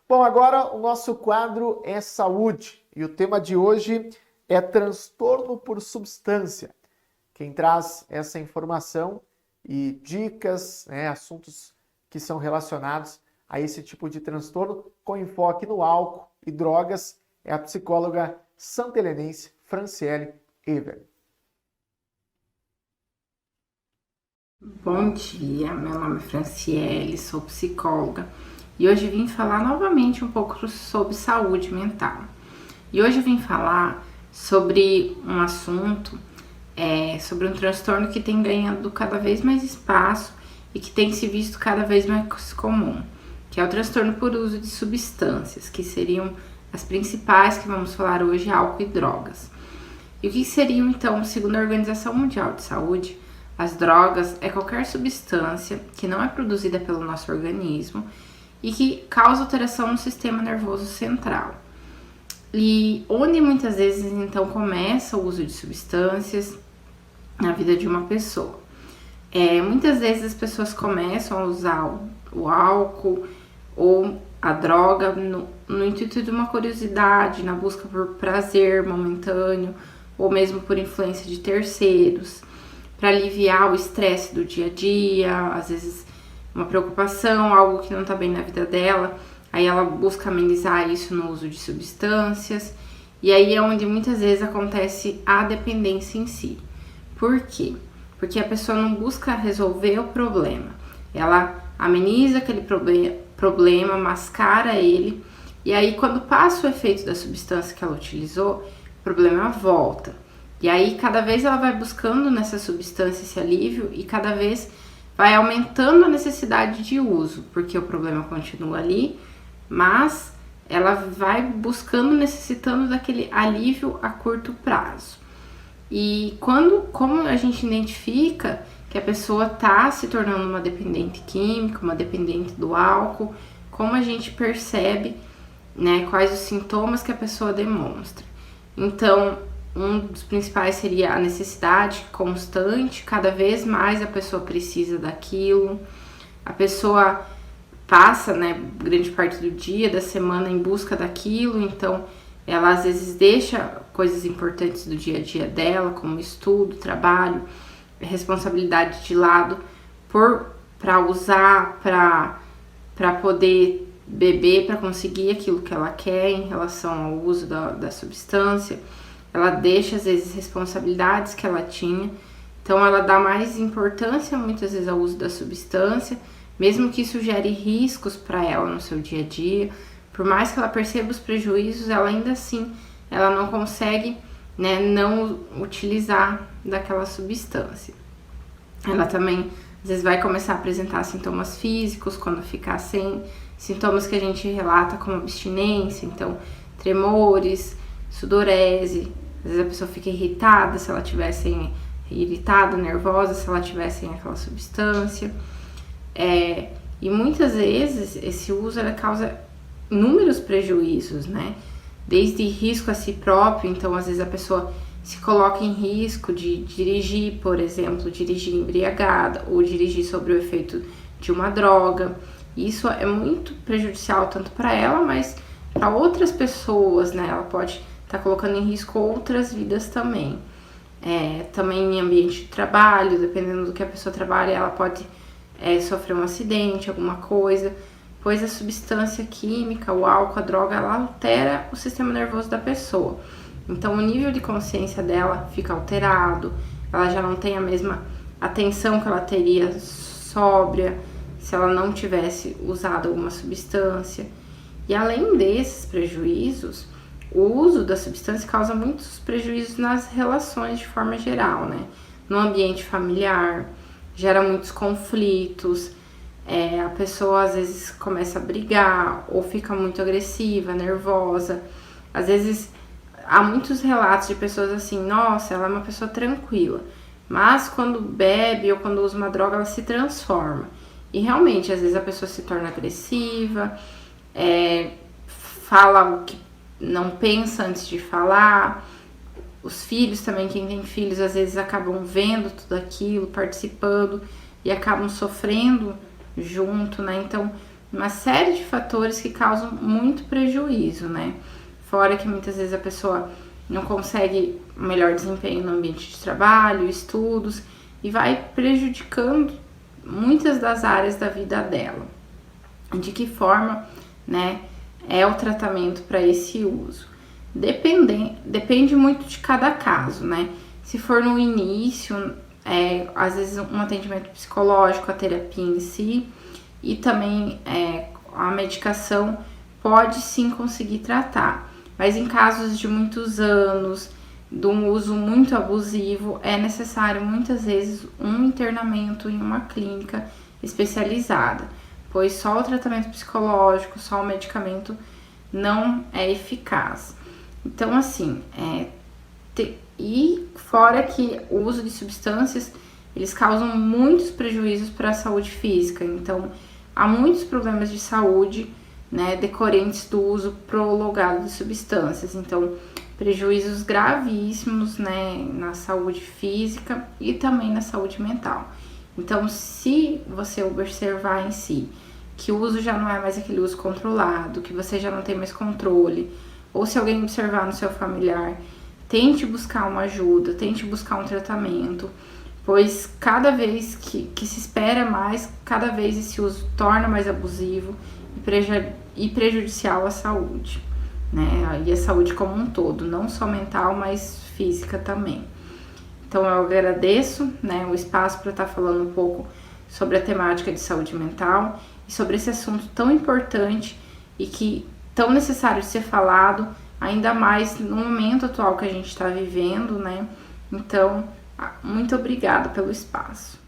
Bom, agora o nosso quadro é saúde e o tema de hoje é transtorno por substância. Quem traz essa informação e dicas, assuntos que são relacionados a esse tipo de transtorno com enfoque no álcool e drogas é a psicóloga santelenense Franciele Ever. Bom dia, meu nome é Franciele, sou psicóloga e hoje vim falar novamente um pouco sobre saúde mental. E hoje vim falar sobre um assunto, sobre um transtorno que tem ganhado cada vez mais espaço e que tem se visto cada vez mais comum, que é o transtorno por uso de substâncias, que seriam as principais que vamos falar hoje, álcool e drogas. E o que seriam então, segundo a Organização Mundial de Saúde, as drogas é qualquer substância que não é produzida pelo nosso organismo e que causa alteração no sistema nervoso central. E onde muitas vezes então começa o uso de substâncias na vida de uma pessoa. Muitas vezes as pessoas começam a usar o álcool ou a droga no intuito de uma curiosidade, na busca por prazer momentâneo ou mesmo por influência de terceiros, para aliviar o estresse do dia a dia, às vezes uma preocupação, algo que não está bem na vida dela, aí ela busca amenizar isso no uso de substâncias, e aí é onde muitas vezes acontece a dependência em si. Por quê? Porque a pessoa não busca resolver o problema, ela ameniza aquele problema, mascara ele, e aí quando passa o efeito da substância que ela utilizou, o problema volta. E aí cada vez ela vai buscando nessa substância esse alívio e cada vez vai aumentando a necessidade de uso, porque o problema continua ali, mas ela vai buscando, necessitando daquele alívio a curto prazo. E como a gente identifica que a pessoa está se tornando uma dependente química, uma dependente do álcool, como a gente percebe, quais os sintomas que a pessoa demonstra. Então, um dos principais seria a necessidade constante, cada vez mais a pessoa precisa daquilo, a pessoa passa, grande parte do dia, da semana em busca daquilo, então ela às vezes deixa coisas importantes do dia a dia dela, como estudo, trabalho, responsabilidade de lado, para usar, para poder beber, para conseguir aquilo que ela quer em relação ao uso da substância. Ela deixa, às vezes, responsabilidades que ela tinha. Então, ela dá mais importância, muitas vezes, ao uso da substância, mesmo que isso gere riscos para ela no seu dia a dia. Por mais que ela perceba os prejuízos, ela ainda assim, ela não consegue, não utilizar daquela substância. Ela também, às vezes, vai começar a apresentar sintomas físicos quando ficar sem, sintomas que a gente relata como abstinência, então, tremores, sudorese. Às vezes a pessoa fica irritada se ela tivesse irritada, nervosa se ela tivesse aquela substância. E muitas vezes esse uso causa inúmeros prejuízos, Desde risco a si próprio, então às vezes a pessoa se coloca em risco de dirigir, por exemplo, dirigir embriagada ou dirigir sob o efeito de uma droga. Isso é muito prejudicial tanto para ela, mas para outras pessoas, Ela pode tá colocando em risco outras vidas também. Também em ambiente de trabalho, dependendo do que a pessoa trabalha, ela pode sofrer um acidente, alguma coisa, pois a substância química, o álcool, a droga, ela altera o sistema nervoso da pessoa. Então o nível de consciência dela fica alterado, ela já não tem a mesma atenção que ela teria sóbria se ela não tivesse usado alguma substância. E além desses prejuízos, o uso da substância causa muitos prejuízos nas relações de forma geral, No ambiente familiar, gera muitos conflitos, a pessoa às vezes começa a brigar ou fica muito agressiva, nervosa. Às vezes há muitos relatos de pessoas assim, nossa, ela é uma pessoa tranquila, mas quando bebe ou quando usa uma droga, ela se transforma. E realmente, às vezes a pessoa se torna agressiva, fala o que não pensa antes de falar. Os filhos também, quem tem filhos, às vezes acabam vendo tudo aquilo, participando e acabam sofrendo junto, Então, uma série de fatores que causam muito prejuízo, né? Fora que muitas vezes a pessoa não consegue um melhor desempenho no ambiente de trabalho, estudos, e vai prejudicando muitas das áreas da vida dela. De que forma, né, é o tratamento para esse uso? Depende muito de cada caso, né? Se for no início, às vezes um atendimento psicológico, a terapia em si, e também a medicação pode sim conseguir tratar. Mas em casos de muitos anos, de um uso muito abusivo, é necessário muitas vezes um internamento em uma clínica especializada, pois só o tratamento psicológico, só o medicamento não é eficaz. Então, assim, e fora que o uso de substâncias, eles causam muitos prejuízos para a saúde física. Então, há muitos problemas de saúde, né, decorrentes do uso prolongado de substâncias. Então, prejuízos gravíssimos, né, na saúde física e também na saúde mental. Então, se você observar em si que o uso já não é mais aquele uso controlado, que você já não tem mais controle, ou se alguém observar no seu familiar, tente buscar uma ajuda, tente buscar um tratamento, pois cada vez que se espera mais, cada vez esse uso torna mais abusivo e prejudicial à saúde, né? E a saúde como um todo, não só mental, mas física também. Então eu agradeço, né, o espaço para estar falando um pouco sobre a temática de saúde mental e sobre esse assunto tão importante e que tão necessário de ser falado, ainda mais no momento atual que a gente está vivendo, né? Então, muito obrigada pelo espaço.